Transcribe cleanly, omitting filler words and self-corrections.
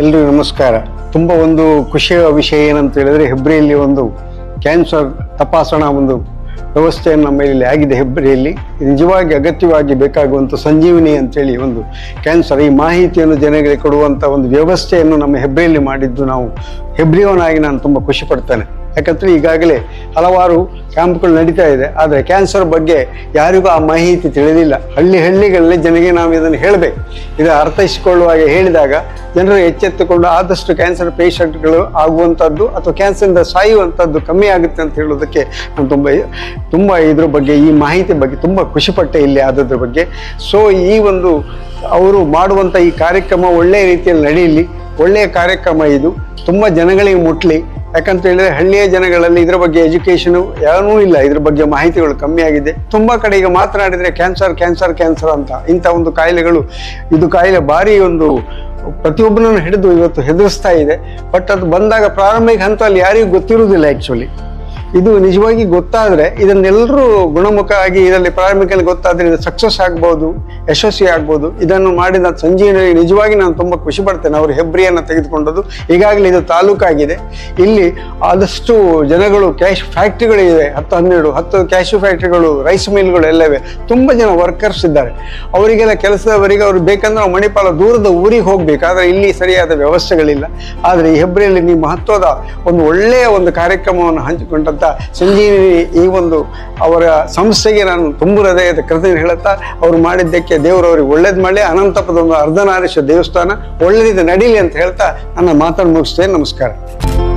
ಎಲ್ರಿಗೂ ನಮಸ್ಕಾರ. ತುಂಬ ಒಂದು ಖುಷಿಯ ವಿಷಯ ಏನಂತ ಹೇಳಿದ್ರೆ, ಹೆಬ್ರಿಯಲ್ಲಿ ಒಂದು ಕ್ಯಾನ್ಸರ್ ತಪಾಸಣಾ ಒಂದು ವ್ಯವಸ್ಥೆಯನ್ನು ನಮ್ಮ ಇಲ್ಲಿ ಆಗಿದೆ. ಹೆಬ್ರಿಯಲ್ಲಿ ನಿಜವಾಗಿ ಅಗತ್ಯವಾಗಿ ಬೇಕಾಗುವಂಥ ಸಂಜೀವಿನಿ ಅಂತೇಳಿ ಒಂದು ಕ್ಯಾನ್ಸರ್ ಈ ಮಾಹಿತಿಯನ್ನು ಜನಗಳಿಗೆ ಕೊಡುವಂಥ ಒಂದು ವ್ಯವಸ್ಥೆಯನ್ನು ನಮ್ಮ ಹೆಬ್ರಿಯಲ್ಲಿ ಮಾಡಿದ್ದು ನಾವು ಹೆಬ್ರಿಯವನಾಗಿ ನಾನು ತುಂಬ ಖುಷಿ ಪಡ್ತೇನೆ. ಯಾಕಂದರೆ ಈಗಾಗಲೇ ಹಲವಾರು ಕ್ಯಾಂಪ್ಗಳು ನಡೀತಾ ಇದೆ, ಆದರೆ ಕ್ಯಾನ್ಸರ್ ಬಗ್ಗೆ ಯಾರಿಗೂ ಆ ಮಾಹಿತಿ ತಿಳಿದಿಲ್ಲ. ಹಳ್ಳಿಗಳಲ್ಲಿ ಜನರಿಗೆ ನಾವು ಇದನ್ನು ಹೇಳಬೇಕು. ಇದನ್ನು ಅರ್ಥೈಸಿಕೊಳ್ಳುವಾಗ ಹೇಳಿದಾಗ ಜನರು ಎಚ್ಚೆತ್ತುಕೊಂಡು ಆದಷ್ಟು ಕ್ಯಾನ್ಸರ್ ಪೇಷಂಟ್ಗಳು ಆಗುವಂಥದ್ದು ಅಥವಾ ಕ್ಯಾನ್ಸರಿಂದ ಸಾಯುವಂಥದ್ದು ಕಮ್ಮಿ ಆಗುತ್ತೆ ಅಂತ ಹೇಳೋದಕ್ಕೆ ನಾನು ತುಂಬ ಇದ್ರ ಬಗ್ಗೆ ಈ ಮಾಹಿತಿ ಬಗ್ಗೆ ತುಂಬ ಖುಷಿಪಟ್ಟೆ ಇಲ್ಲಿ ಆದದ್ರ ಬಗ್ಗೆ. ಸೊ ಈ ಒಂದು ಅವರು ಮಾಡುವಂಥ ಈ ಕಾರ್ಯಕ್ರಮ ಒಳ್ಳೆಯ ರೀತಿಯಲ್ಲಿ ನಡೆಯಲಿ, ಒಳ್ಳೆಯ ಕಾರ್ಯಕ್ರಮ ಇದು, ತುಂಬ ಜನಗಳಿಗೆ ಮುಟ್ಲಿ. ಯಾಕಂತ ಹೇಳಿದ್ರೆ ಹಳ್ಳಿಯ ಜನಗಳಲ್ಲಿ ಇದ್ರ ಬಗ್ಗೆ ಎಜುಕೇಶನ್ ಏನೂ ಇಲ್ಲ, ಇದ್ರ ಬಗ್ಗೆ ಮಾಹಿತಿಗಳು ಕಮ್ಮಿ ಆಗಿದೆ. ತುಂಬಾ ಕಡೆ ಈಗ ಮಾತನಾಡಿದ್ರೆ ಕ್ಯಾನ್ಸರ್ ಕ್ಯಾನ್ಸರ್ ಕ್ಯಾನ್ಸರ್ ಅಂತ ಇಂಥ ಒಂದು ಕಾಯಿಲೆಗಳು, ಇದು ಕಾಯಿಲೆ ಭಾರಿ ಒಂದು ಪ್ರತಿಯೊಬ್ಬನನ್ನು ಹಿಡಿದು ಇವತ್ತು ಹೆದರಿಸ್ತಾ ಇದೆ. ಬಟ್ ಅದು ಬಂದಾಗ ಪ್ರಾರಂಭಿಕ ಹಂತದಲ್ಲಿ ಯಾರಿಗೂ ಗೊತ್ತಿರುವುದಿಲ್ಲ. ಆ್ಯಕ್ಚುಲಿ ಇದು ನಿಜವಾಗಿ ಗೊತ್ತಾದರೆ ಇದನ್ನೆಲ್ಲರೂ ಗುಣಮುಖ ಆಗಿ ಇದರಲ್ಲಿ ಪ್ರಾರಂಭಿಕಲ್ಲಿ ಗೊತ್ತಾದರೆ ಇದು ಸಕ್ಸಸ್ ಆಗ್ಬೋದು, ಯಶಸ್ವಿ ಆಗ್ಬೋದು. ಇದನ್ನು ಮಾಡಿದ ಸಂಜೀವಿನಿ ನಿಜವಾಗಿ ನಾನು ತುಂಬ ಖುಷಿ ಪಡ್ತೇನೆ. ಅವರು ಹೆಬ್ರಿಯನ್ನು ತೆಗೆದುಕೊಂಡದ್ದು ಈಗಾಗಲೇ ಇದು ತಾಲೂಕಾಗಿದೆ. ಇಲ್ಲಿ ಆದಷ್ಟು ಜನಗಳು ಕ್ಯಾಶ್ ಫ್ಯಾಕ್ಟ್ರಿಗಳಿವೆ, 10 ಕ್ಯಾಶು ಫ್ಯಾಕ್ಟ್ರಿಗಳು, ರೈಸ್ ಮಿಲ್ಗಳು ಎಲ್ಲವೇ. ತುಂಬ ಜನ ವರ್ಕರ್ಸ್ ಇದ್ದಾರೆ. ಅವರಿಗೆಲ್ಲ ಕೆಲಸದವರಿಗೆ ಅವ್ರು ಬೇಕಂದ್ರೆ ನಾವು ಮಣಿಪಾಲ ದೂರದ ಊರಿಗೆ ಹೋಗ್ಬೇಕು, ಆದರೆ ಇಲ್ಲಿ ಸರಿಯಾದ ವ್ಯವಸ್ಥೆಗಳಿಲ್ಲ. ಆದರೆ ಈ ಹೆಬ್ರಿಯಲ್ಲಿ ನೀವು ಮಹತ್ವದ ಒಂದು ಒಳ್ಳೆಯ ಒಂದು ಕಾರ್ಯಕ್ರಮವನ್ನು ಹಂಚಿಕೊಂಡಂಥ ಸಂಜೀವಿನಿ ಈ ಒಂದು ಅವರ ಸಂಸ್ಥೆಗೆ ನಾನು ತುಂಬ ಹೃದಯದ ಕೃತಜ್ಞತೆ ಹೇಳುತ್ತಾ, ಅವರು ಮಾಡಿದ್ದಕ್ಕೆ ದೇವರು ಅವ್ರಿಗೆ ಒಳ್ಳೇದು ಮಾಡಲಿ. ಅನಂತಪದ ಒಂದು ಅರ್ಧನಾರೀಶ್ವರ ದೇವಸ್ಥಾನ ಒಳ್ಳೆದಿದೆ ನಡೀಲಿ ಅಂತ ಹೇಳ್ತಾ ನನ್ನ ಮಾತನ್ನು ಮುಗಿಸ್ತೇನೆ. ನಮಸ್ಕಾರ.